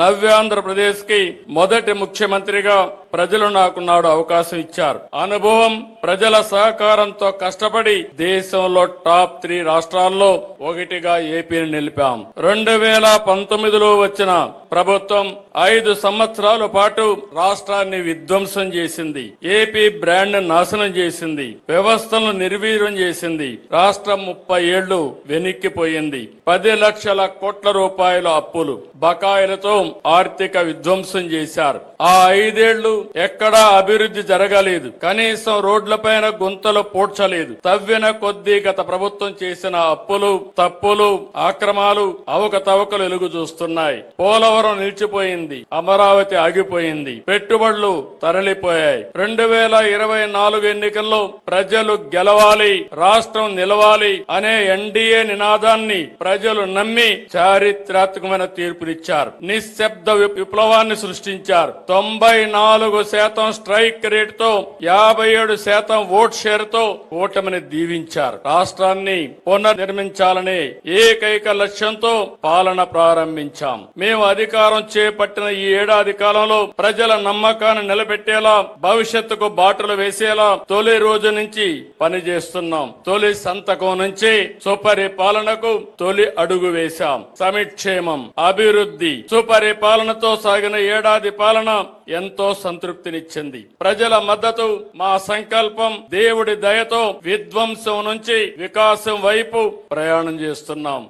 నవ్యాంధ్రప్రదేశ్ కి మొదటి ముఖ్యమంత్రిగా ప్రజలు నాకు నాడు అవకాశం ఇచ్చారు. అనుభవం, ప్రజల సహకారంతో కష్టపడి దేశంలో టాప్ 3 రాష్ట్రాల్లో ఒకటిగా ఏపీని నిలిపాం. 2019లో వచ్చిన ప్రభుత్వం 5 సంవత్సరాల పాటు రాష్ట్రాన్ని విధ్వంసం చేసింది. ఏపీ బ్రాండ్ నాశనం చేసింది. వ్యవస్థలను నిర్వీర్యం చేసింది. రాష్ట్రం 30 ఏళ్లు వెనక్కిపోయింది. 10 లక్షల కోట్ల రూపాయల అప్పులు, బకాయిలతో ఆర్థిక విధ్వంసం చేశారు. ఆ 5 ఏళ్లు ఎక్కడా అభివృద్ధి జరగలేదు. కనీసం రోడ్లపైన గుంతలు పూడ్చలేదు. తవ్విన కొద్దీ గత ప్రభుత్వం చేసిన అప్పులు, తప్పులు, ఆక్రమాలు, అవకతవకలు వెలుగు చూస్తున్నాయి. పోలవరం నిలిచిపోయింది. అమరావతి ఆగిపోయింది. పెట్టుబడులు తరలిపోయాయి. 2024 ఎన్నికల్లో ప్రజలు గెలవాలి, రాష్ట్రం నిలవాలి అనే ఎన్డీఏ నినాదాన్ని ప్రజలు నమ్మి చారిత్రాత్మకమైన తీర్పునిచ్చారు. నిశ్శబ్ద విప్లవాన్ని సృష్టించారు. 94% స్ట్రైక్ రేటుతో 57% ఓట్ షేర్ తో ఓటమిని దీవించారు. రాష్ట్రాన్ని పునర్నిర్మించాలనే ఏకైక లక్ష్యంతో పాలన ప్రారంభించాం. మేము అధికారం చేపట్టిన ఈ ఏడాది కాలంలో ప్రజల నమ్మకాన్ని నిలబెట్టేలా, భవిష్యత్తుకు బాటలు వేసేలా తొలి రోజు నుంచి పనిచేస్తున్నాం. తొలి సంతకం నుంచి సుపరిపాలనకు తొలి అడుగు వేశాం. సంక్షేమం, అభివృద్ధి, సుపరిపాలనతో సాగిన ఏడాది పాలన ఎంతో సంతృప్తినిచ్చింది. ప్రజల మద్దతు మా సంకల్పం. దేవుడి దయతో విధ్వంసం నుంచి వికాసం వైపు ప్రయాణం చేస్తున్నాం.